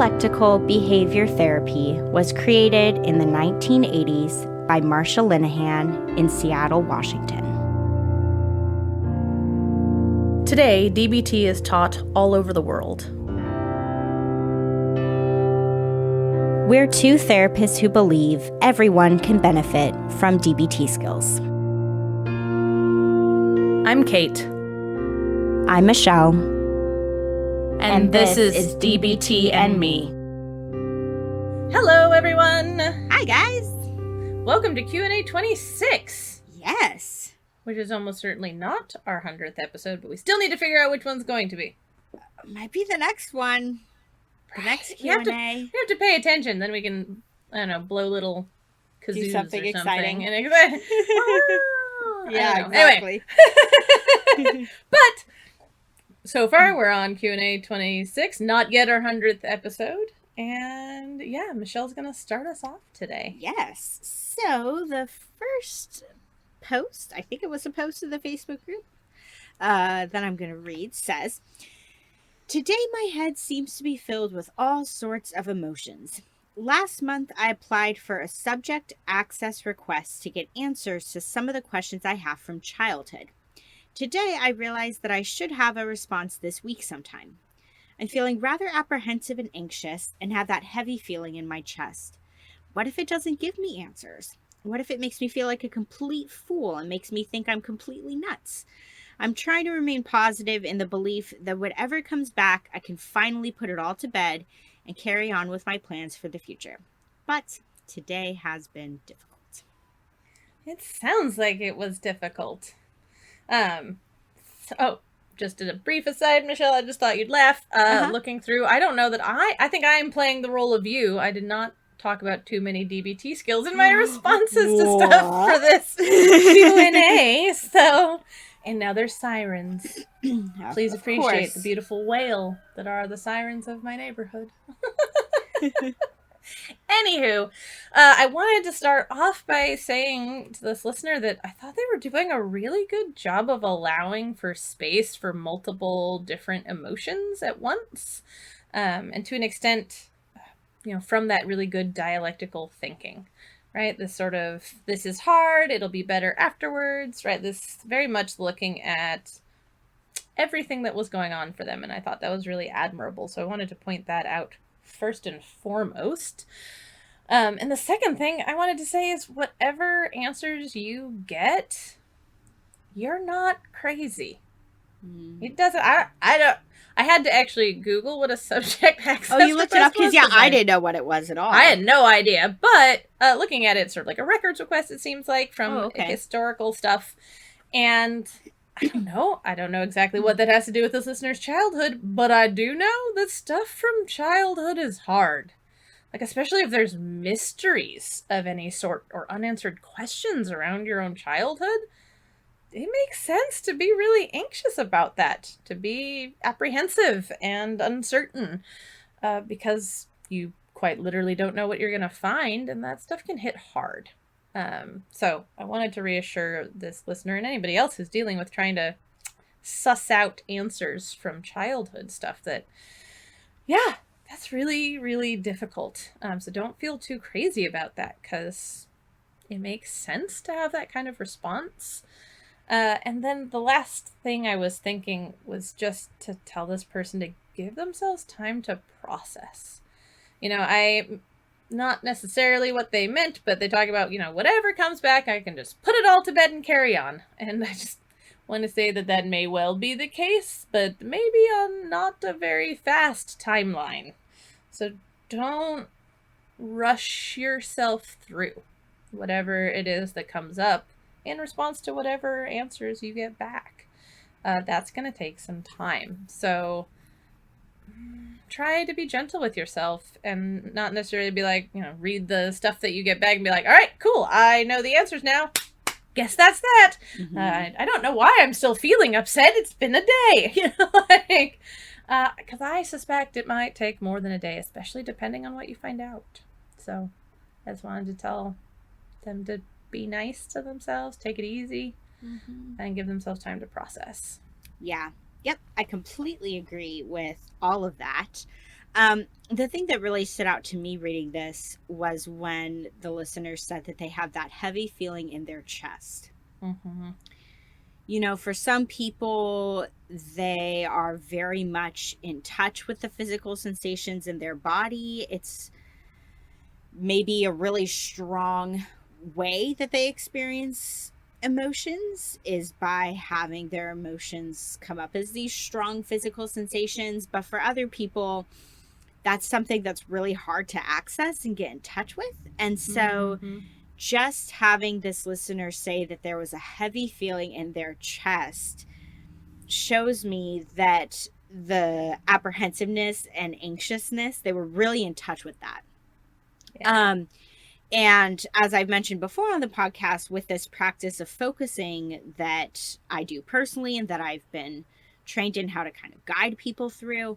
Dialectical behavior therapy was created in the 1980s by Marsha Linehan in Seattle, Washington. Today, DBT is taught all over the world. We're two therapists who believe everyone can benefit from DBT skills. I'm Kate. I'm Michelle. And this is DBT and Me. Hello, everyone. Hi, guys. Welcome to Q&A 26. Yes. Which is almost certainly not our 100th episode, but we still need to figure out which one's going to be. Might be the next one. The next Q&A. We have to pay attention, then we can, I don't know, blow little kazoos Do something or something. exciting. And Yeah, exactly. Anyway. But so far we're on Q&A 26, not yet our 100th episode. And yeah, Michelle's going to start us off today. Yes. So the first post, I think it was a post in the Facebook group that I'm going to read, says, "Today my head seems to be filled with all sorts of emotions. Last month I applied for a subject access request to get answers to some of the questions I have from childhood. Today I realized that I should have a response this week sometime. I'm feeling rather apprehensive and anxious and have that heavy feeling in my chest. What if it doesn't give me answers? What if it makes me feel like a complete fool and makes me think I'm completely nuts? I'm trying to remain positive in the belief that whatever comes back, I can finally put it all to bed and carry on with my plans for the future. But today has been difficult." It sounds like it was difficult. Just as a brief aside, Michelle, I just thought you'd laugh. Looking through, I don't know that I think I am playing the role of you. I did not talk about too many DBT skills in my responses to stuff for this Q&A. So, and now there's sirens. Please appreciate the beautiful wail that are the sirens of my neighborhood. Anywho, I wanted to start off by saying to this listener that I thought they were doing a really good job of allowing for space for multiple different emotions at once. And to an extent, from that really good dialectical thinking, right? This sort of, this is hard, it'll be better afterwards, right? This very much looking at everything that was going on for them. And I thought that was really admirable. So I wanted to point that out first and foremost. And the second thing I wanted to say is whatever answers you get, you're not crazy. It doesn't, I had to actually Google what a subject access. Oh, you looked it up? Because I didn't know what it was at all. I had no idea, but looking at it, it's sort of like a records request, it seems like, from historical stuff. And I don't know exactly what that has to do with this listener's childhood, but I do know that stuff from childhood is hard. Like, especially if there's mysteries of any sort or unanswered questions around your own childhood. It makes sense to be really anxious about that, to be apprehensive and uncertain, because you quite literally don't know what you're going to find, and that stuff can hit hard. So I wanted to reassure this listener and anybody else who's dealing with trying to suss out answers from childhood stuff that, yeah, that's really, really difficult. So don't feel too crazy about that, because it makes sense to have that kind of response. And then the last thing I was thinking was just to tell this person to give themselves time to process. Not necessarily what they meant, but they talk about, whatever comes back, I can just put it all to bed and carry on. And I just want to say that may well be the case, but maybe on not a very fast timeline. So don't rush yourself through whatever it is that comes up in response to whatever answers you get back. That's going to take some time. So try to be gentle with yourself and not necessarily be like, read the stuff that you get back and be like, all right, cool, I know the answers now. Guess that's that. Mm-hmm. I don't know why I'm still feeling upset. It's been a day. Because I suspect it might take more than a day, especially depending on what you find out. So I just wanted to tell them to be nice to themselves, take it easy, and give themselves time to process. Yeah. Yep. I completely agree with all of that. The thing that really stood out to me reading this was when the listener said that they have that heavy feeling in their chest. Mm-hmm. You know, for some people, they are very much in touch with the physical sensations in their body. It's maybe a really strong way that they experience emotions is by having their emotions come up as these strong physical sensations. But for other people, that's something that's really hard to access and get in touch with. And so just having this listener say that there was a heavy feeling in their chest shows me that the apprehensiveness and anxiousness, they were really in touch with that. Yeah. And as I've mentioned before on the podcast, with this practice of focusing that I do personally and that I've been trained in how to kind of guide people through,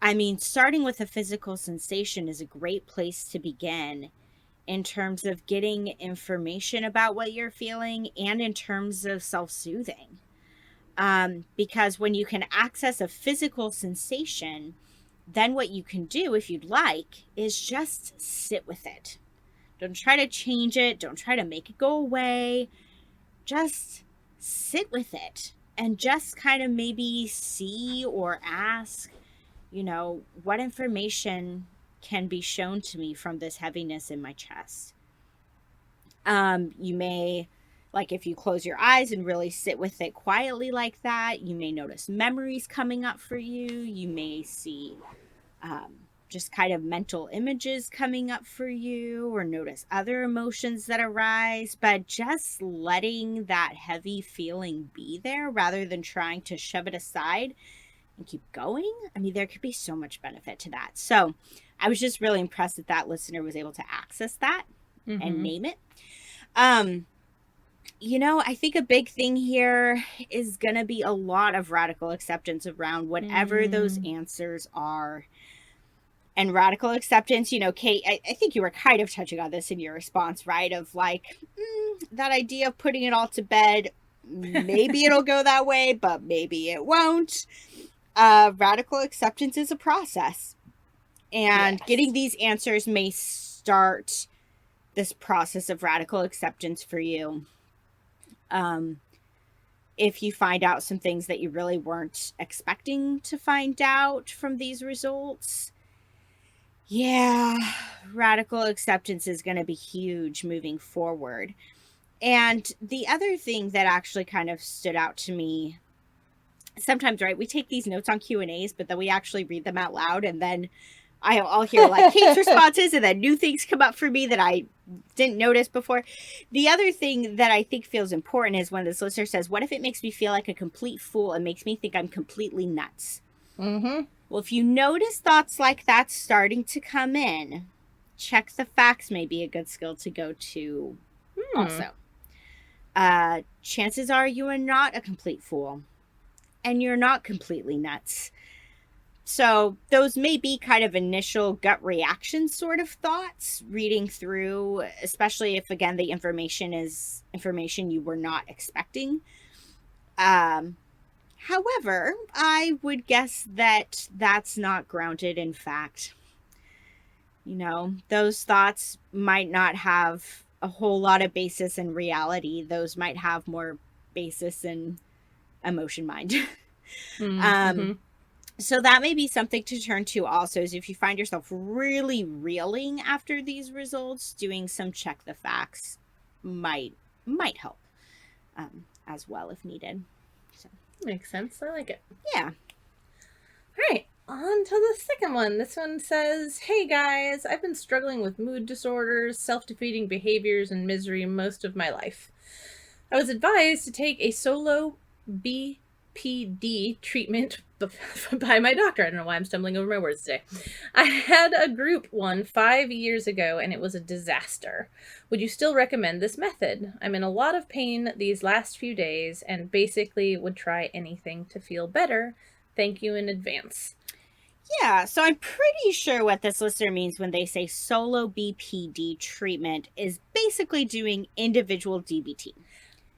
I mean, starting with a physical sensation is a great place to begin in terms of getting information about what you're feeling and in terms of self-soothing. Because when you can access a physical sensation, then what you can do, if you'd like, is just sit with it. Don't try to change it. Don't try to make it go away. Just sit with it and just kind of maybe see or ask, you know, what information can be shown to me from this heaviness in my chest. You may, like if you close your eyes and really sit with it quietly like that, you may notice memories coming up for you. You may see just kind of mental images coming up for you or notice other emotions that arise. But just letting that heavy feeling be there rather than trying to shove it aside and keep going. I mean, there could be so much benefit to that. So I was just really impressed that that listener was able to access that and name it. You know, I think a big thing here is going to be a lot of radical acceptance around whatever those answers are. And radical acceptance, you know, Kate, I think you were kind of touching on this in your response, right? Of like, that idea of putting it all to bed, maybe it'll go that way, but maybe it won't. Radical acceptance is a process. And getting these answers may start this process of radical acceptance for you. If you find out some things that you really weren't expecting to find out from these results, yeah, radical acceptance is going to be huge moving forward. And the other thing that actually kind of stood out to me, sometimes, right, we take these notes on Q&As, but then we actually read them out loud, and then I'll hear like Kate's responses, and then new things come up for me that I didn't notice before. The other thing that I think feels important is when this listener says, what if it makes me feel like a complete fool and makes me think I'm completely nuts? Well, if you notice thoughts like that starting to come in, check the facts may be a good skill to go to also. Chances are you are not a complete fool and you're not completely nuts. So those may be kind of initial gut reaction sort of thoughts reading through, especially if, again, the information is information you were not expecting. However, I would guess that that's not grounded in fact. You know, those thoughts might not have a whole lot of basis in reality. Those might have more basis in emotion mind. So that may be something to turn to also, is if you find yourself really reeling after these results, doing some check the facts might help as well if needed. So makes sense. I like it. Yeah. All right, on to the second one. This one says, hey guys, I've been struggling with mood disorders, self-defeating behaviors, and misery most of my life. I was advised to take a solo BPD treatment by my doctor. I don't know why I'm stumbling over my words today. I had a group one 5 years ago and it was a disaster. Would you still recommend this method? I'm in a lot of pain these last few days and basically would try anything to feel better. Thank you in advance. Yeah, so I'm pretty sure what this listener means when they say solo BPD treatment is basically doing individual DBT.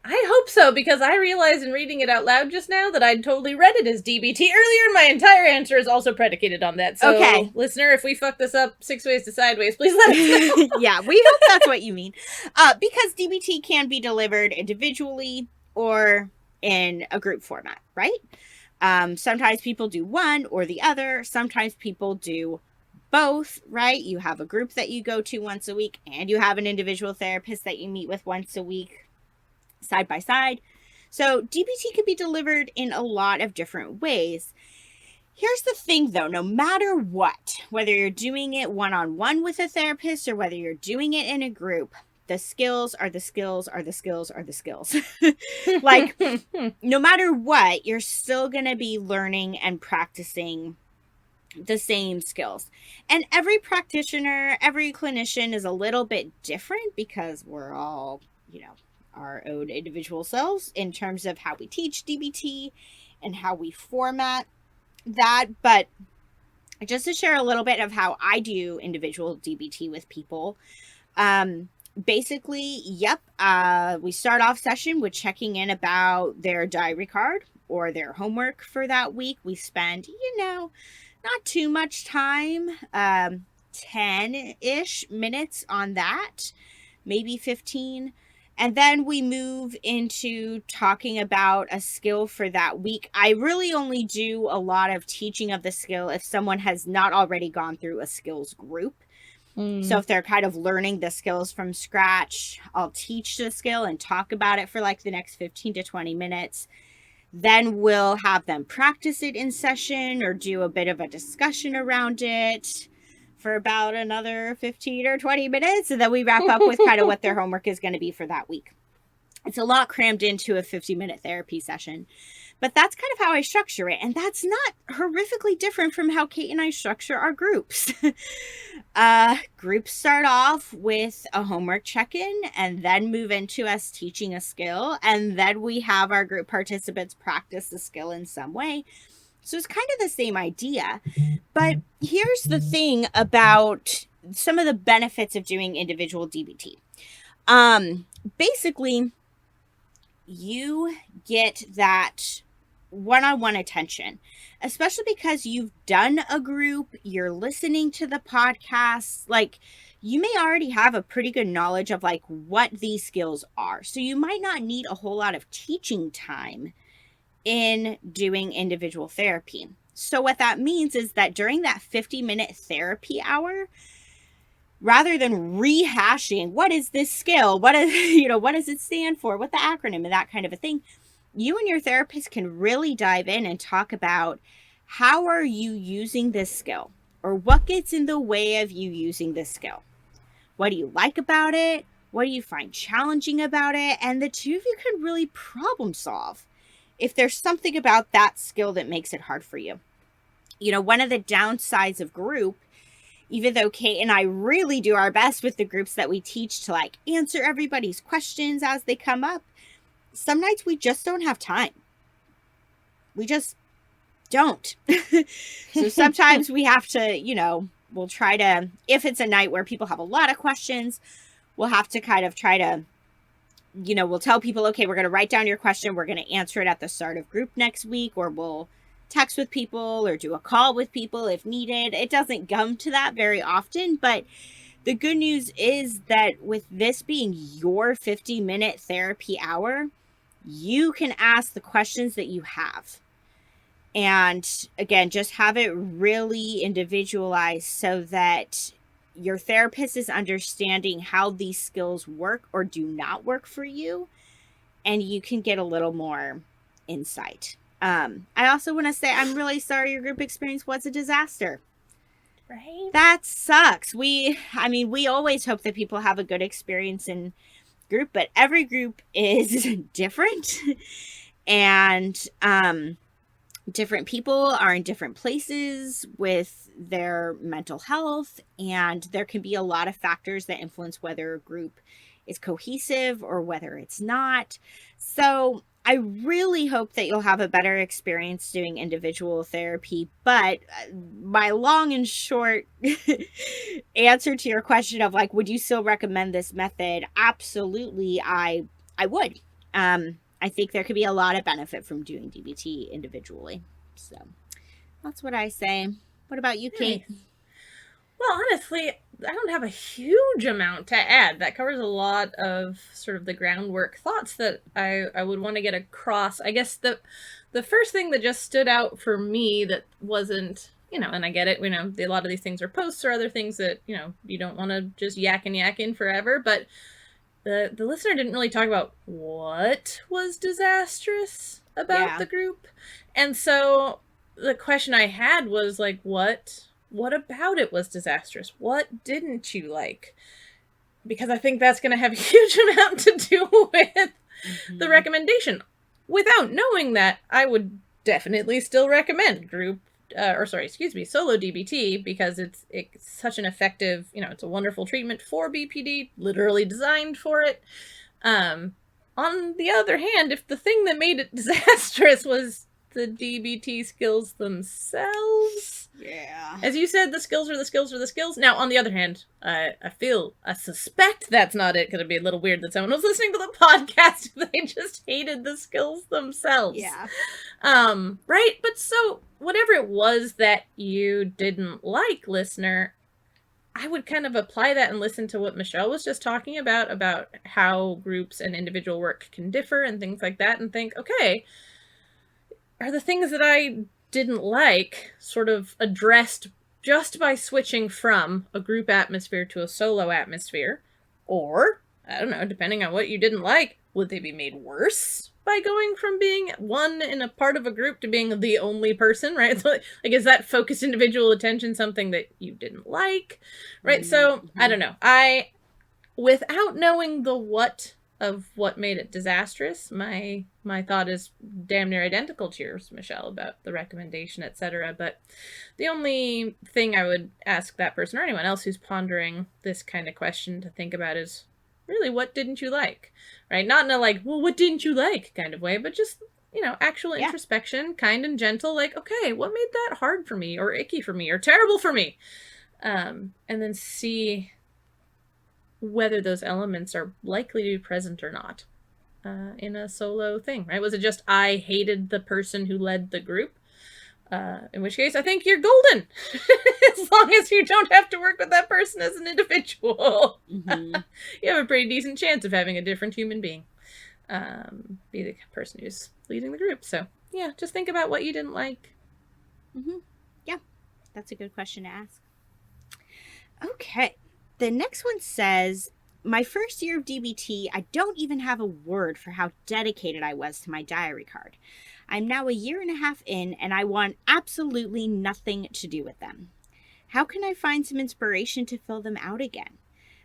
I hope so, because I realized in reading it out loud just now that I'd totally read it as DBT earlier, and my entire answer is also predicated on that. So, okay, listener, if we fuck this up 6 ways to sideways, please let us know. Yeah, we hope that's what you mean. Because DBT can be delivered individually or in a group format, right? Sometimes people do one or the other. Sometimes people do both, right? You have a group that you go to once a week, and you have an individual therapist that you meet with once a week, side by side. So DBT can be delivered in a lot of different ways. Here's the thing though, no matter what, whether you're doing it one-on-one with a therapist or whether you're doing it in a group, the skills are the skills are the skills are the skills. Like, no matter what, you're still going to be learning and practicing the same skills. And every practitioner, every clinician is a little bit different because we're all, our own individual selves in terms of how we teach DBT and how we format that. But just to share a little bit of how I do individual DBT with people, basically, we start off session with checking in about their diary card or their homework for that week. We spend, not too much time, 10-ish minutes on that, maybe 15. And then we move into talking about a skill for that week. I really only do a lot of teaching of the skill if someone has not already gone through a skills group. So if they're kind of learning the skills from scratch, I'll teach the skill and talk about it for like the next 15 to 20 minutes. Then we'll have them practice it in session or do a bit of a discussion around it for about another 15 or 20 minutes. And then we wrap up with kind of what their homework is going to be for that week. It's a lot crammed into a 50-minute therapy session. But that's kind of how I structure it. And that's not horrifically different from how Kate and I structure our groups. Groups start off with a homework check-in and then move into us teaching a skill. And then we have our group participants practice the skill in some way. So it's kind of the same idea. But here's the thing about some of the benefits of doing individual DBT. Basically, you get that one-on-one attention, especially because you've done a group, you're listening to the podcast, like you may already have a pretty good knowledge of like what these skills are. So you might not need a whole lot of teaching time in doing individual therapy. So what that means is that during that 50-minute therapy hour, rather than rehashing what is this skill, what does it stand for, what the acronym and that kind of a thing, you and your therapist can really dive in and talk about how are you using this skill, or what gets in the way of you using this skill. What do you like about it? What do you find challenging about it? And the two of you can really problem solve if there's something about that skill that makes it hard for you. One of the downsides of group, even though Kate and I really do our best with the groups that we teach to like answer everybody's questions as they come up, some nights we just don't have time. We just don't. So sometimes we have to, we'll try to, if it's a night where people have a lot of questions, we'll have to kind of try to, we'll tell people, okay, we're going to write down your question. We're going to answer it at the start of group next week, or we'll text with people or do a call with people if needed. It doesn't come to that very often, but the good news is that with this being your 50-minute therapy hour, you can ask the questions that you have. And again, just have it really individualized so that your therapist is understanding how these skills work or do not work for you, and you can get a little more insight. I also want to say I'm really sorry your group experience was a disaster. Right? That sucks. We always hope that people have a good experience in group, but every group is different. And different people are in different places with their mental health, and there can be a lot of factors that influence whether a group is cohesive or whether it's not. So I really hope that you'll have a better experience doing individual therapy, but my long and short answer to your question of like, would you still recommend this method? Absolutely, I would. I think there could be a lot of benefit from doing DBT individually. So that's what I say. What about you, Kate? Well, honestly, I don't have a huge amount to add. That covers a lot of sort of the groundwork thoughts that I would want to get across. I guess the first thing that just stood out for me that wasn't, and I get it, a lot of these things are posts or other things that, you don't want to just yak in forever, but the listener didn't really talk about what was disastrous about the group. And so the question I had was like, what about it was disastrous? What didn't you like? Because I think that's going to have a huge amount to do with the recommendation. Without knowing that, I would definitely still recommend solo DBT, because it's such an effective, it's a wonderful treatment for BPD, literally designed for it. On the other hand, if the thing that made it disastrous was the DBT skills themselves. Yeah. As you said, the skills are the skills are the skills. Now, on the other hand, I suspect that's not it, because it'd be a little weird that someone was listening to the podcast if they just hated the skills themselves. Yeah. Right? But so, whatever it was that you didn't like, listener, I would kind of apply that and listen to what Michelle was just talking about how groups and individual work can differ and things like that, and think, okay, are the things that I didn't like sort of addressed just by switching from a group atmosphere to a solo atmosphere? Or, I don't know, depending on what you didn't like, would they be made worse by going from being one in a part of a group to being the only person, right? So, like, is that focused individual attention something that you didn't like, right? Mm-hmm. So, I don't know. Without knowing the what of what made it disastrous, my thought is damn near identical to yours, Michelle, about the recommendation, etc. But the only thing I would ask that person or anyone else who's pondering this kind of question to think about is, really, what didn't you like? Right? Not in a like, well, what didn't you like kind of way, but just, actual introspection, kind and gentle, like, okay, what made that hard for me, or icky for me, or terrible for me? And then see whether those elements are likely to be present or not in a solo thing, right? Was it just I hated the person who led the group? In which case, I think you're golden. As long as you don't have to work with that person as an individual. Mm-hmm. You have a pretty decent chance of having a different human being be the person who's leading the group. So, yeah, just think about what you didn't like. Mm-hmm. Yeah, that's a good question to ask. Okay. The next one says, my first year of DBT, I don't even have a word for how dedicated I was to my diary card. I'm now 1.5 years in, and I want absolutely nothing to do with them. How can I find some inspiration to fill them out again?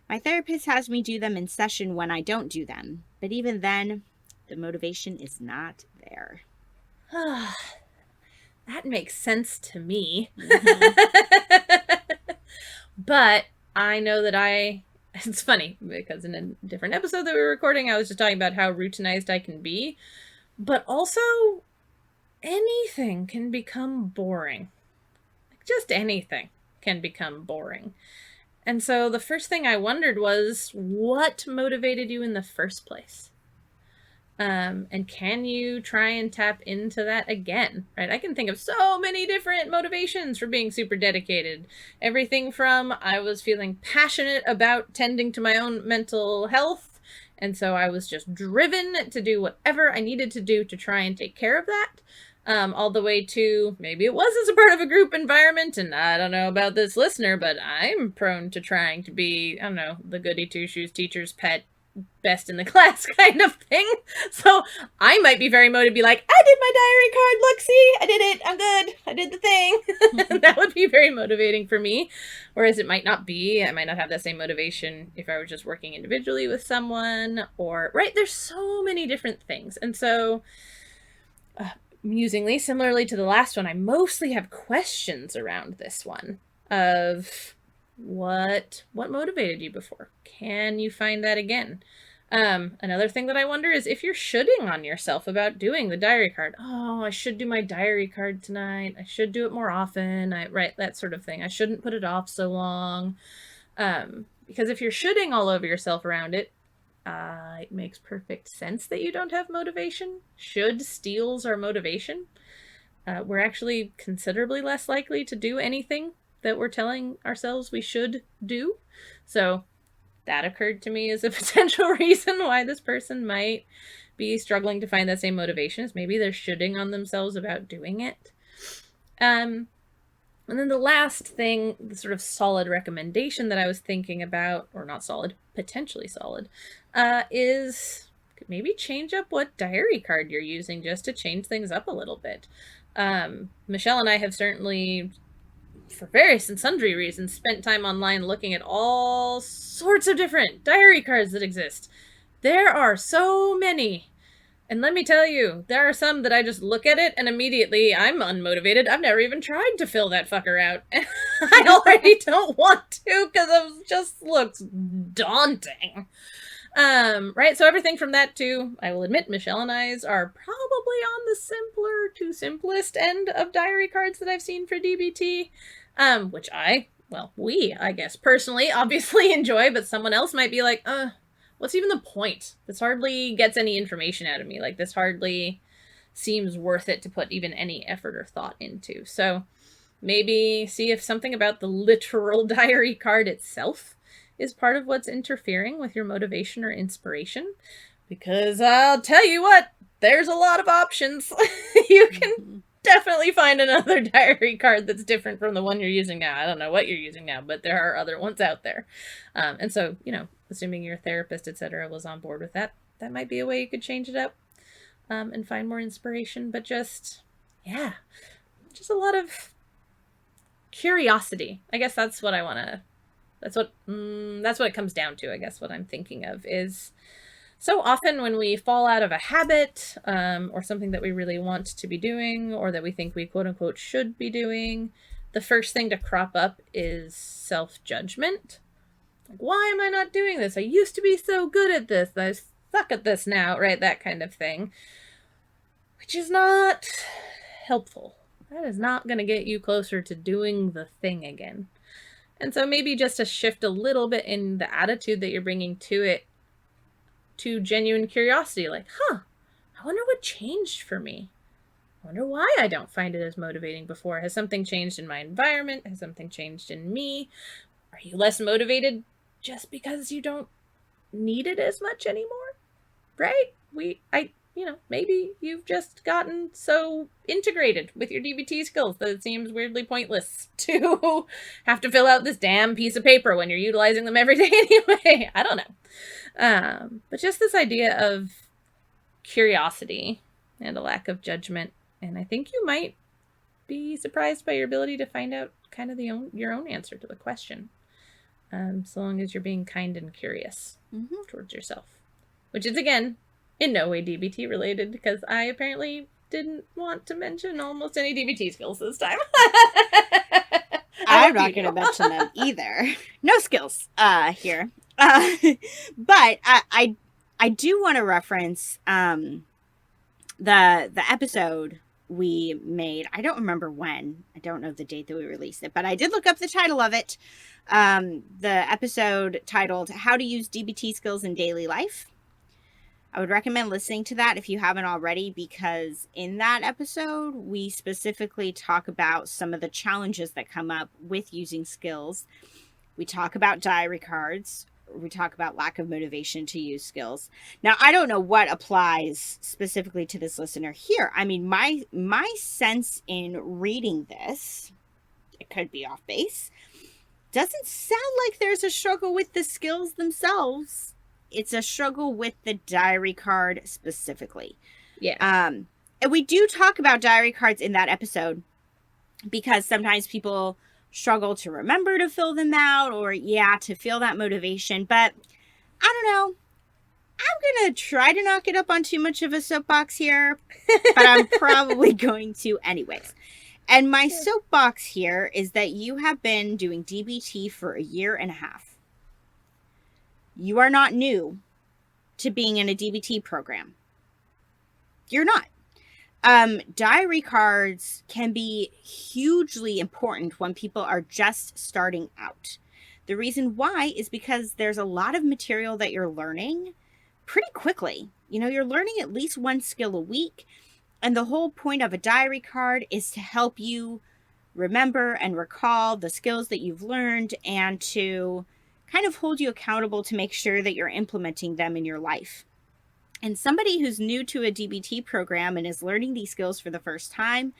My therapist has me do them in session when I don't do them, but even then, the motivation is not there. That makes sense to me. Mm-hmm. But I know that it's funny, because in a different episode that we were recording, I was just talking about how routinized I can be, but also anything can become boring. Like, just anything can become boring. And so the first thing I wondered was, what motivated you in the first place? And can you try and tap into that again, right? I can think of so many different motivations for being super dedicated. Everything from I was feeling passionate about tending to my own mental health, and so I was just driven to do whatever I needed to do to try and take care of that, all the way to maybe it was as a part of a group environment, and I don't know about this listener, but I'm prone to trying to be, I don't know, the goody two-shoes teacher's pet, best in the class kind of thing. So I might be very motivated to be like, I did my diary card, look, see, I did it, I'm good, I did the thing. That would be very motivating for me. Whereas it might not be, I might not have that same motivation if I were just working individually with someone, or, right, there's so many different things. And so, amusingly, similarly to the last one, I mostly have questions around this one of what motivated you before? Can you find that again? Another thing that I wonder is if you're shoulding on yourself about doing the diary card. Oh, I should do my diary card tonight. I should do it more often. Right, that sort of thing. I shouldn't put it off so long. Because if you're shoulding all over yourself around it, It makes perfect sense that you don't have motivation. Should steals our motivation, we're actually considerably less likely to do anything that we're telling ourselves we should do. So that occurred to me as a potential reason why this person might be struggling to find that same motivation, is maybe they're shooting on themselves about doing it. And then the last thing, the sort of solid recommendation that I was thinking about, or not solid, potentially solid, is maybe change up what diary card you're using, just to change things up a little bit. Michelle and I have certainly, for various and sundry reasons, spent time online looking at all sorts of different diary cards that exist. There are so many. And let me tell you, there are some that I just look at it and immediately I'm unmotivated. I've never even tried to fill that fucker out. I already don't want to because it just looks daunting. Right? So everything from that to, I will admit, Michelle and I's are probably on the simpler to simplest end of diary cards that I've seen for DBT. Which we, I guess, personally, obviously enjoy, but someone else might be like, what's even the point? This hardly gets any information out of me. Like, this hardly seems worth it to put even any effort or thought into. So maybe see if something about the literal diary card itself is part of what's interfering with your motivation or inspiration. Because I'll tell you what, there's a lot of options. You can definitely find another diary card that's different from the one you're using now. I don't know what you're using now, but there are other ones out there. And so, assuming your therapist, etc., was on board with that, that might be a way you could change it up and find more inspiration. But just a lot of curiosity. I guess that's what I want to, that's what it comes down to. I guess what I'm thinking of is, so often when we fall out of a habit or something that we really want to be doing or that we think we quote unquote should be doing, the first thing to crop up is self-judgment. Like, why am I not doing this? I used to be so good at this. I suck at this now, right? That kind of thing, which is not helpful. That is not going to get you closer to doing the thing again. And so maybe just to shift a little bit in the attitude that you're bringing to it, to genuine curiosity, like, I wonder what changed for me. I wonder why I don't find it as motivating before. Has something changed in my environment? Has something changed in me? Are you less motivated just because you don't need it as much anymore? Right? Maybe you've just gotten so integrated with your DBT skills that it seems weirdly pointless to have to fill out this damn piece of paper when you're utilizing them every day anyway. I don't know. But just this idea of curiosity and a lack of judgment. And I think you might be surprised by your ability to find out kind of your own answer to the question. So long as you're being kind and curious towards yourself. Which is, again, in no way DBT related, because I apparently didn't want to mention almost any DBT skills this time. I'm not going to mention them either. No skills here. But I do want to reference the episode we made. I don't remember when. I don't know the date that we released it, but I did look up the title of it. The episode titled How to Use DBT Skills in Daily Life. I would recommend listening to that if you haven't already, because in that episode, we specifically talk about some of the challenges that come up with using skills. We talk about diary cards. We talk about lack of motivation to use skills. Now, I don't know what applies specifically to this listener here. I mean, my sense in reading this, it could be off base, doesn't sound like there's a struggle with the skills themselves. It's a struggle with the diary card specifically. Yeah. And we do talk about diary cards in that episode because sometimes people struggle to remember to fill them out or, to feel that motivation. But I don't know. I'm going to try to not get up on too much of a soapbox here, but I'm probably going to anyways. And my soapbox here is that you have been doing DBT for 1.5 years. You are not new to being in a DBT program. You're not. Diary cards can be hugely important when people are just starting out. The reason why is because there's a lot of material that you're learning pretty quickly. You know, you're learning at least one skill a week. And the whole point of a diary card is to help you remember and recall the skills that you've learned and to kind of hold you accountable to make sure that you're implementing them in your life. And somebody who's new to a DBT program and is learning these skills for the first time,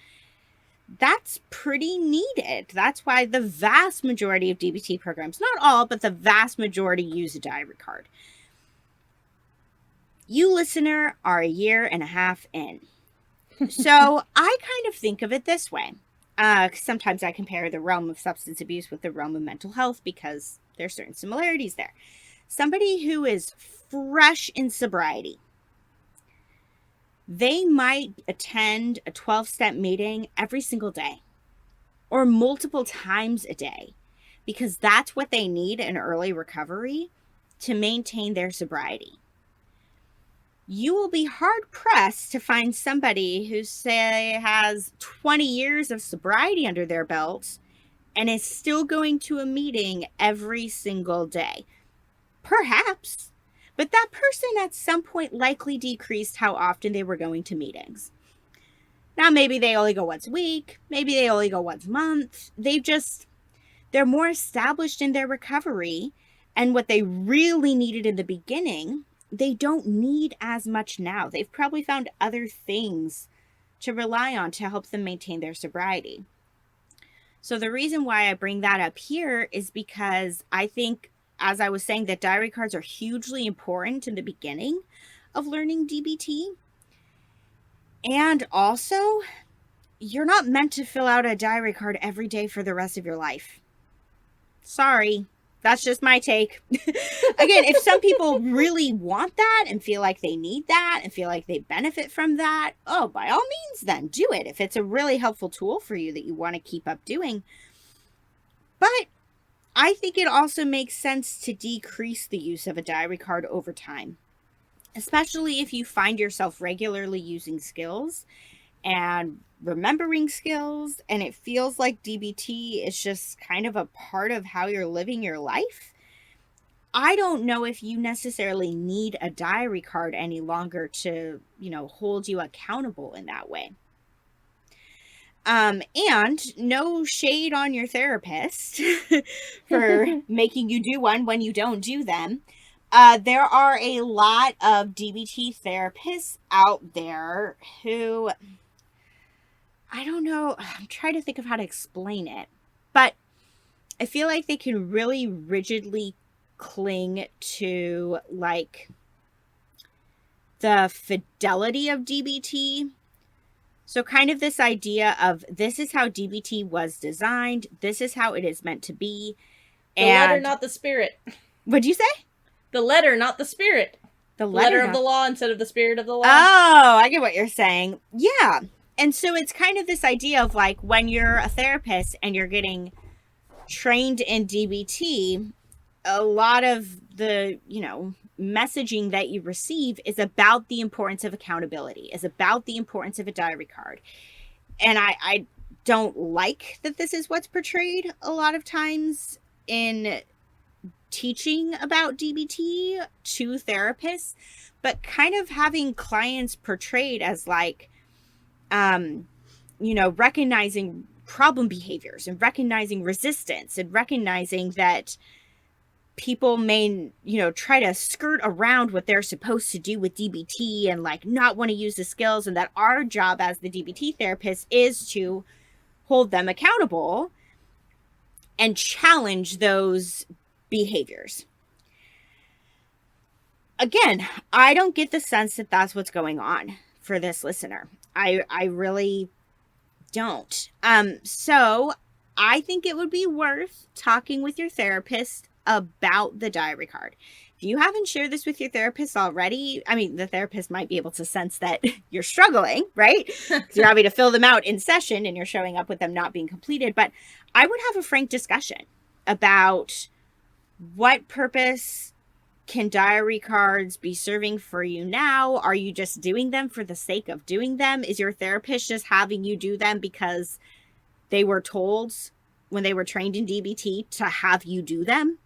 that's pretty needed. That's why the vast majority of DBT programs, not all, but the vast majority use a diary card. You, listener, are a year and a half in. So I kind of think of it this way. Sometimes I compare the realm of substance abuse with the realm of mental health because there's certain similarities there. Somebody who is fresh in sobriety, they might attend a 12-step meeting every single day or multiple times a day because that's what they need in early recovery to maintain their sobriety. You will be hard-pressed to find somebody who, say, has 20 years of sobriety under their belt and is still going to a meeting every single day. Perhaps, but that person at some point likely decreased how often they were going to meetings. Now, maybe they only go once a week. Maybe they only go once a month. They're more established in their recovery, and what they really needed in the beginning, they don't need as much now. They've probably found other things to rely on to help them maintain their sobriety. So the reason why I bring that up here is because I think, as I was saying, that diary cards are hugely important in the beginning of learning DBT. And also, you're not meant to fill out a diary card every day for the rest of your life. Sorry. That's just my take. Again, if some people really want that and feel like they need that and feel like they benefit from that, oh, by all means, then do it. If it's a really helpful tool for you that you want to keep up doing. But I think it also makes sense to decrease the use of a diary card over time, especially if you find yourself regularly using skills and remembering skills, and it feels like DBT is just kind of a part of how you're living your life. I don't know if you necessarily need a diary card any longer to, hold you accountable in that way. And no shade on your therapist for making you do one when you don't do them. There are a lot of DBT therapists out there who, I don't know, I'm trying to think of how to explain it, but I feel like they can really rigidly cling to like the fidelity of DBT. So kind of this idea of this is how DBT was designed, this is how it is meant to be. The letter, not the spirit. What'd you say? The letter, not the spirit. The letter of the law instead of the spirit of the law. Oh, I get what you're saying. Yeah. And so it's kind of this idea of like when you're a therapist and you're getting trained in DBT, a lot of the, messaging that you receive is about the importance of accountability, is about the importance of a diary card. And I don't like that this is what's portrayed a lot of times in teaching about DBT to therapists, but kind of having clients portrayed as like, recognizing problem behaviors and recognizing resistance and recognizing that people may, try to skirt around what they're supposed to do with DBT and like not want to use the skills, and that our job as the DBT therapist is to hold them accountable and challenge those behaviors. Again, I don't get the sense that that's what's going on for this listener. I really don't. So I think it would be worth talking with your therapist about the diary card. If you haven't shared this with your therapist already, the therapist might be able to sense that you're struggling, right? You're having to fill them out in session and you're showing up with them not being completed. But I would have a frank discussion about what purpose can diary cards be serving for you now? Are you just doing them for the sake of doing them? Is your therapist just having you do them because they were told when they were trained in DBT to have you do them.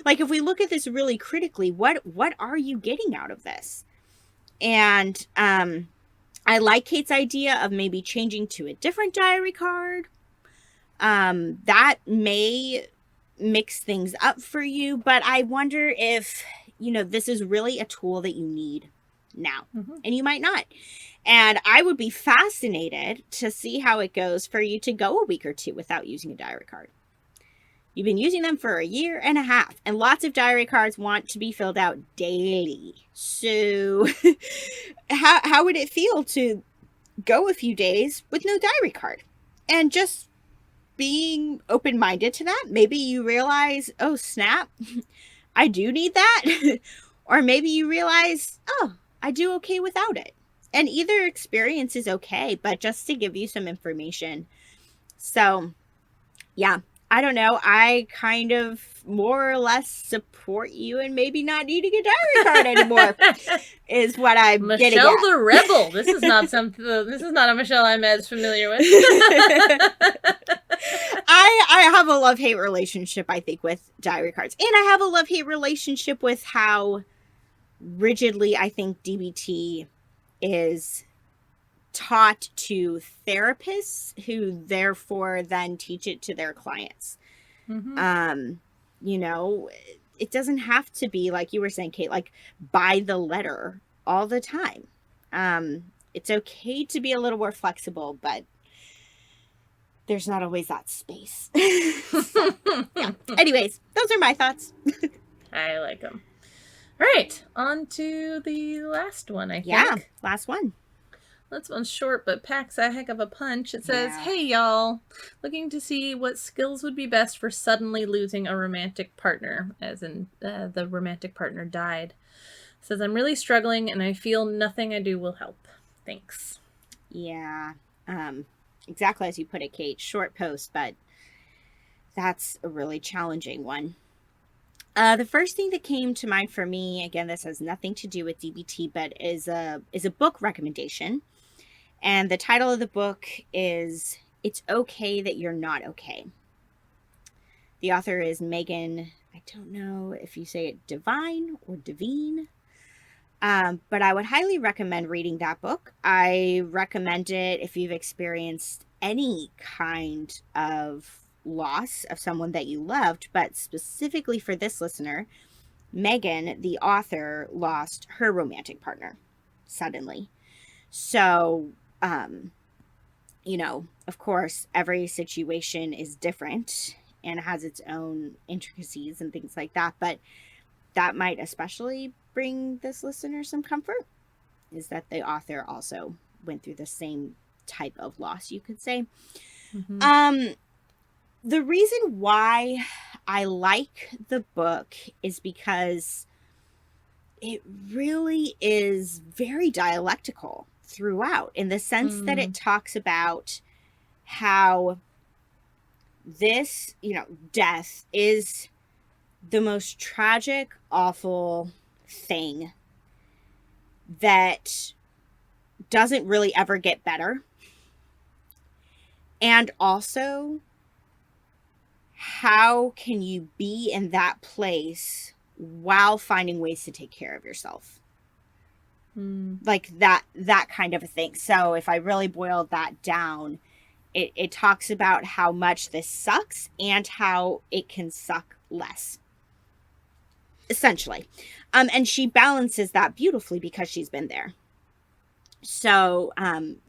Like, if we look at this really critically, what are you getting out of this? And I like Kate's idea of maybe changing to a different diary card. That may mix things up for you, but I wonder if, this is really a tool that you need now, and you might not. And I would be fascinated to see how it goes for you to go a week or two without using a diary card. You've been using them for 1.5 years, and lots of diary cards want to be filled out daily. So how would it feel to go a few days with no diary card? And just being open-minded to that. Maybe you realize, oh, snap, I do need that. Or maybe you realize, oh, I do okay without it. And either experience is okay, but just to give you some information. So, yeah, I don't know. I kind of more or less support you and maybe not needing a diary card anymore is what I'm getting at. Michelle the Rebel. This is not a Michelle I'm as familiar with. I have a love-hate relationship, I think, with diary cards. And I have a love-hate relationship with how rigidly I think DBT is taught to therapists who therefore then teach it to their clients. It doesn't have to be, like you were saying, Kate, like by the letter all the time. It's okay to be a little more flexible, but there's not always that space. So, yeah. Anyways, those are my thoughts. I like them. All right, on to the last one, I think. Yeah, last one. This one's short, but packs a heck of a punch. It says, Hey, y'all. Looking to see what skills would be best for suddenly losing a romantic partner, as in the romantic partner died. It says, I'm really struggling, and I feel nothing I do will help. Thanks. Yeah, exactly as you put it, Kate. Short post, but that's a really challenging one. The first thing that came to mind for me, again, this has nothing to do with DBT, but is a book recommendation. And the title of the book is It's Okay That You're Not Okay. The author is Megan, I don't know if you say it Divine or Devine, but I would highly recommend reading that book. I recommend it if you've experienced any kind of loss of someone that you loved, but specifically for this listener, Megan, the author, lost her romantic partner suddenly. So, of course, every situation is different and has its own intricacies and things like that, but that might especially bring this listener some comfort, is that the author also went through the same type of loss, you could say. The reason why I like the book is because it really is very dialectical throughout, in the sense that it talks about how this, death is the most tragic, awful thing that doesn't really ever get better. And also, how can you be in that place while finding ways to take care of yourself? Like that kind of a thing. So if I really boiled that down, it talks about how much this sucks and how it can suck less, essentially. And she balances that beautifully because she's been there. So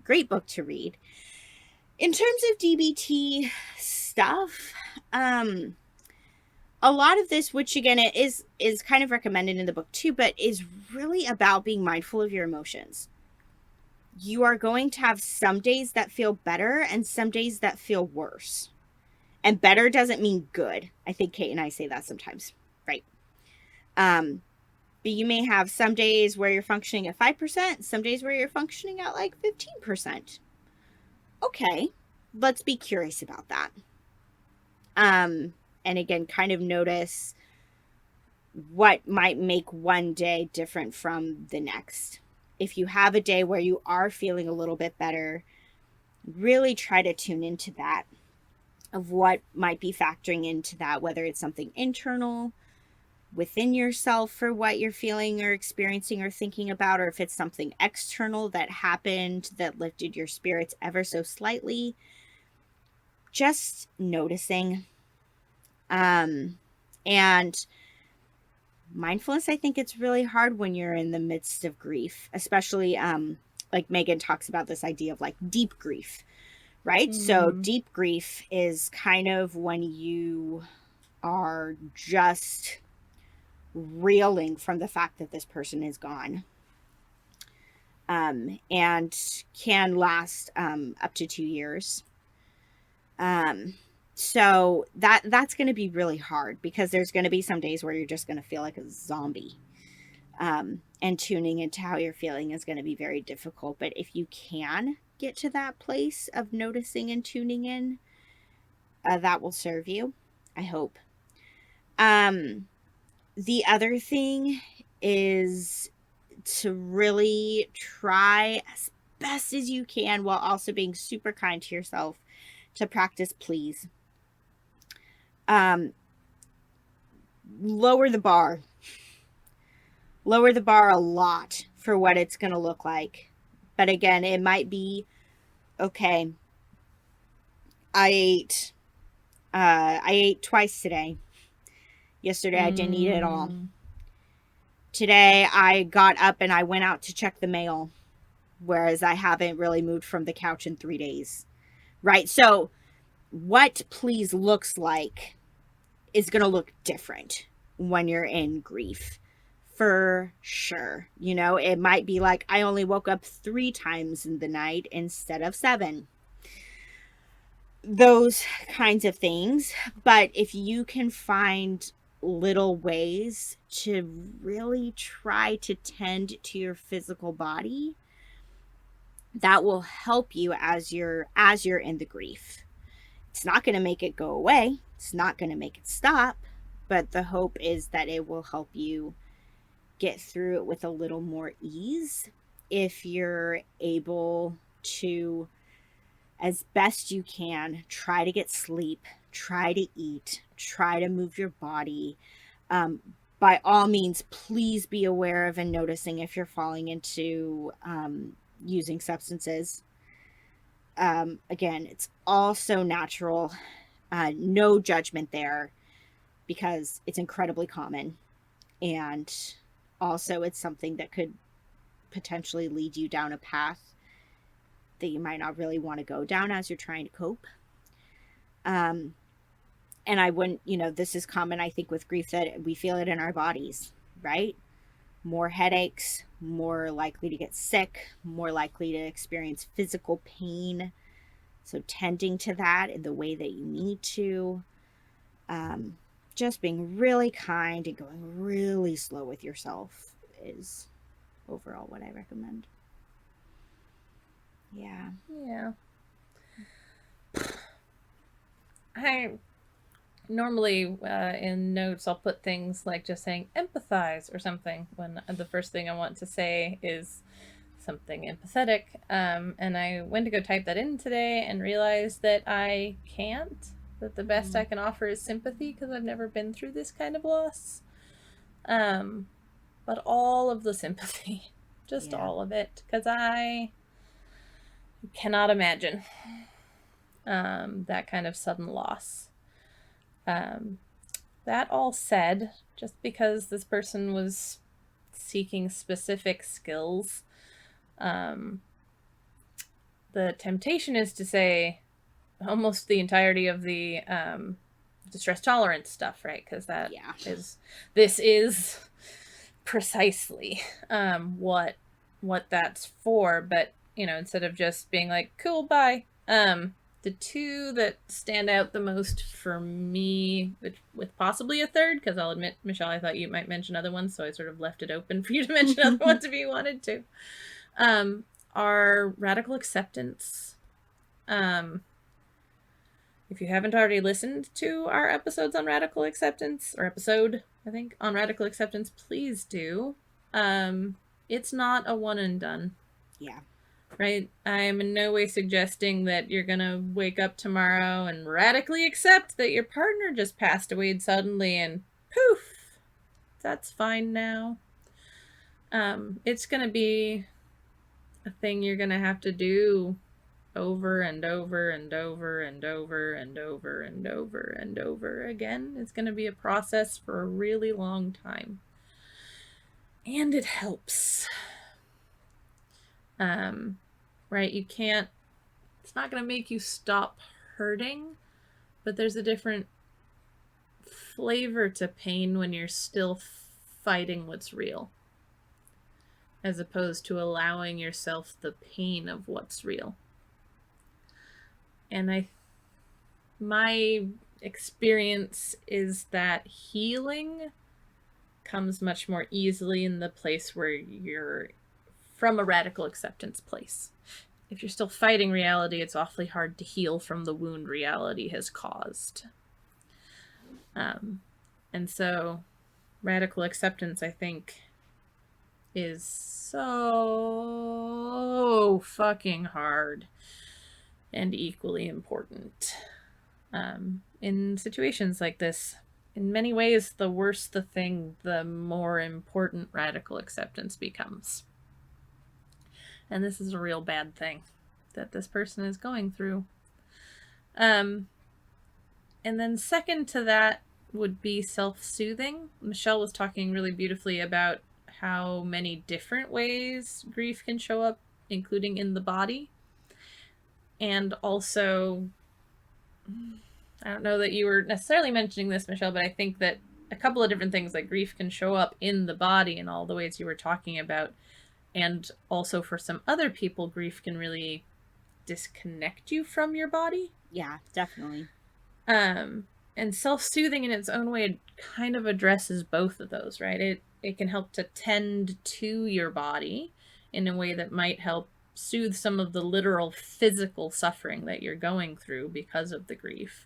great book to read. In terms of DBT stuff, a lot of this, which again it is kind of recommended in the book too, but is really about being mindful of your emotions. You are going to have some days that feel better and some days that feel worse. And better doesn't mean good. I think Kate and I say that sometimes, right? But you may have some days where you're functioning at 5%, some days where you're functioning at like 15%. Okay, let's be curious about that. And again, kind of notice what might make one day different from the next. If you have a day where you are feeling a little bit better, really try to tune into that. of what might be factoring into that, whether it's something internal within yourself for what you're feeling or experiencing or thinking about, or if it's something external that happened that lifted your spirits ever so slightly. Just noticing. And mindfulness, I think it's really hard when you're in the midst of grief, especially like Megan talks about this idea of like deep grief, right? So deep grief is kind of when you are just reeling from the fact that this person is gone, and can last up to 2 years. So that's going to be really hard, because there's going to be some days where you're just going to feel like a zombie. And tuning into how you're feeling is going to be very difficult. But if you can get to that place of noticing and tuning in, that will serve you, I hope. The other thing is to really try as best as you can, while also being super kind to yourself, to practice please. Lower the bar. Lower the bar a lot for what it's going to look like. But again, it might be, okay, I ate twice today. Yesterday, I didn't eat at all. Today, I got up and I went out to check the mail, whereas I haven't really moved from the couch in 3 days. Right? So what please looks like is going to look different when you're in grief, for sure. You know, it might be like, I only woke up 3 times in the night instead of 7. Those kinds of things. But if you can find little ways to really try to tend to your physical body, that will help you as you're in the grief. It's not going to make it go away. It's not going to make it stop. But the hope is that it will help you get through it with a little more ease, if you're able to, as best you can, try to get sleep, try to eat, try to move your body. By all means, please be aware of and noticing if you're falling into using substances. Again, it's all so natural. No judgment there, because it's incredibly common. And also, it's something that could potentially lead you down a path that you might not really want to go down as you're trying to cope. And I wouldn't, this is common, I think, with grief, that we feel it in our bodies, right? More headaches, more likely to get sick, more likely to experience physical pain. So tending to that in the way that you need to. Just being really kind and going really slow with yourself is overall what I recommend. Yeah. I normally in notes I'll put things like just saying empathize or something when the first thing I want to say is something empathetic, and I went to go type that in today and realized that I can't, that the best I can offer is sympathy, because I've never been through this kind of loss, but all of the sympathy, just all of it, because I cannot imagine that kind of sudden loss. That all said, just because this person was seeking specific skills, the temptation is to say almost the entirety of the distress tolerance stuff, right? Because this is precisely what that's for. But instead of just being like, cool, bye. The two that stand out the most for me, with possibly a third, because I'll admit, Michelle, I thought you might mention other ones, so I sort of left it open for you to mention other ones if you wanted to, are radical acceptance. If you haven't already listened to our episodes on radical acceptance, or episode, I think, on radical acceptance, please do. It's not a one and done. Yeah. right? I'm in no way suggesting that you're gonna wake up tomorrow and radically accept that your partner just passed away suddenly and poof, that's fine now. It's gonna be a thing you're gonna have to do over and over and over and over and over and over and over again. It's gonna be a process for a really long time. And it helps. Right? You can't, it's not going to make you stop hurting, but there's a different flavor to pain when you're still fighting what's real, as opposed to allowing yourself the pain of what's real. And my experience is that healing comes much more easily in the place where you're from a radical acceptance place. If you're still fighting reality, it's awfully hard to heal from the wound reality has caused. And so radical acceptance, I think, is so fucking hard and equally important. In situations like this, in many ways, the worse the thing, the more important radical acceptance becomes. And this is a real bad thing that this person is going through. And then second to that would be self-soothing. Michelle was talking really beautifully about how many different ways grief can show up, including in the body. And also, I don't know that you were necessarily mentioning this, Michelle, but I think that a couple of different things like grief can show up in the body in all the ways you were talking about. And also for some other people, grief can really disconnect you from your body. Yeah, definitely. And self-soothing in its own way kind of addresses both of those, right? It can help to tend to your body in a way that might help soothe some of the literal physical suffering that you're going through because of the grief.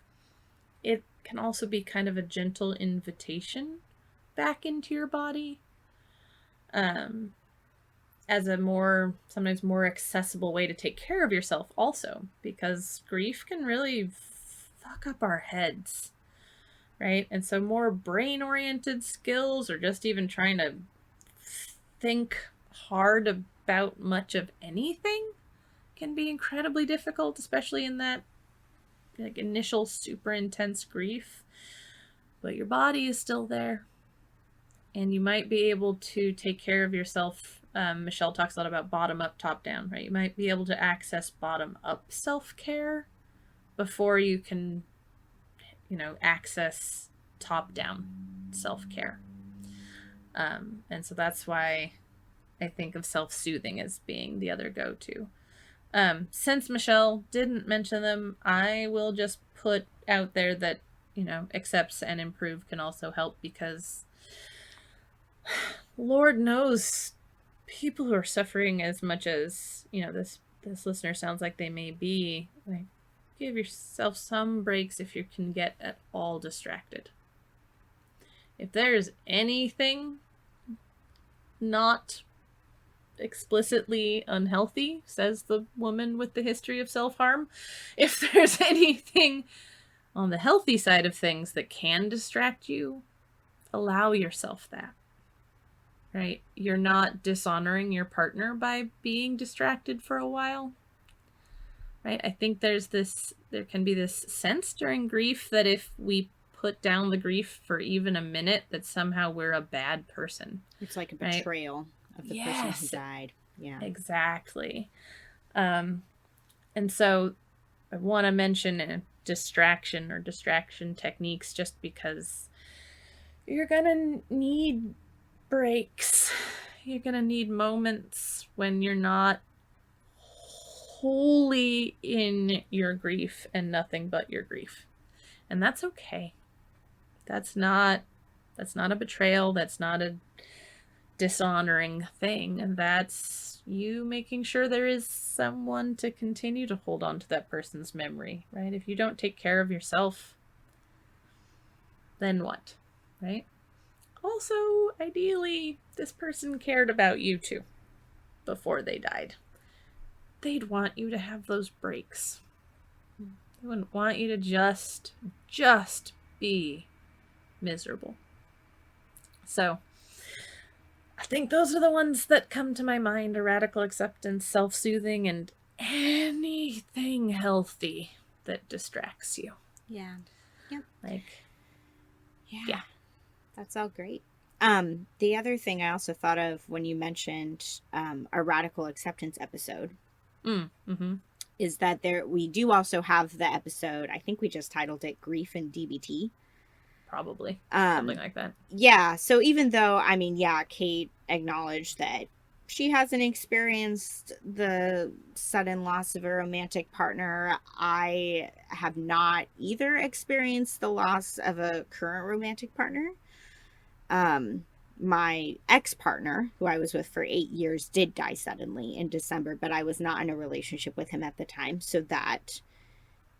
It can also be kind of a gentle invitation back into your body. As a sometimes more accessible way to take care of yourself also, because grief can really fuck up our heads, right? And so more brain-oriented skills, or just even trying to think hard about much of anything, can be incredibly difficult, especially in that like initial super intense grief. But your body is still there, and you might be able to take care of yourself. Michelle talks a lot about bottom up, top down, right? You might be able to access bottom up self-care before you can, access top down self-care. And so that's why I think of self-soothing as being the other go-to. Since Michelle didn't mention them, I will just put out there that, accepts and improve can also help, because Lord knows people who are suffering as much as, this listener sounds like they may be, like, give yourself some breaks if you can get at all distracted. If there's anything not explicitly unhealthy, says the woman with the history of self-harm, if there's anything on the healthy side of things that can distract you, allow yourself that. Right? You're not dishonoring your partner by being distracted for a while. Right? I think there can be this sense during grief that if we put down the grief for even a minute, that somehow we're a bad person. It's like a betrayal of the person who died. Yeah. Exactly. And so I want to mention distraction or distraction techniques, just because you're going to need breaks. You're going to need moments when you're not wholly in your grief and nothing but your grief. And that's okay. That's not a betrayal. That's not a dishonoring thing. That's you making sure there is someone to continue to hold on to that person's memory, right? If you don't take care of yourself, then what, right? Also, ideally, this person cared about you too before they died. they'd want you to have those breaks. They wouldn't want you to just be miserable. So I think those are the ones that come to my mind: are radical acceptance, self-soothing, and anything healthy that distracts you. Yeah. Yep. Yeah. That's all great. The other thing I also thought of when you mentioned a radical acceptance episode is that we do also have the episode, I think we just titled it Grief and DBT. Probably. Something like that. Yeah. So even though, Kate acknowledged that she hasn't experienced the sudden loss of a romantic partner, I have not either experienced the loss of a current romantic partner. My ex-partner, who I was with for 8 years, did die suddenly in December, but I was not in a relationship with him at the time. So that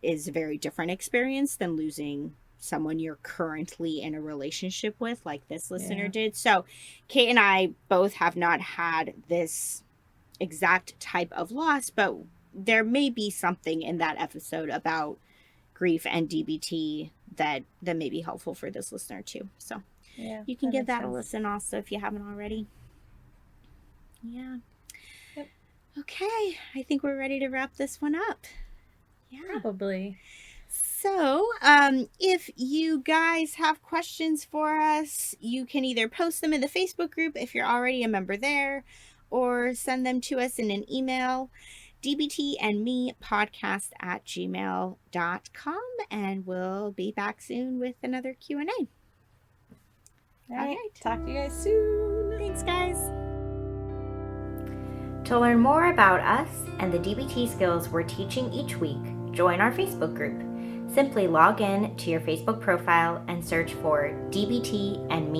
is a very different experience than losing someone you're currently in a relationship with, like this listener did. So Kate and I both have not had this exact type of loss, but there may be something in that episode about grief and DBT that may be helpful for this listener too. So you can give that a listen also if you haven't already. Yeah. Yep. Okay. I think we're ready to wrap this one up. Yeah. Probably. So, if you guys have questions for us, you can either post them in the Facebook group if you're already a member there, or send them to us in an email, dbtmepodcast@gmail.com, and we'll be back soon with another Q&A. All right. Talk to you guys soon. Thanks, guys. To learn more about us and the DBT skills we're teaching each week, join our Facebook group. Simply log in to your Facebook profile and search for DBT and Me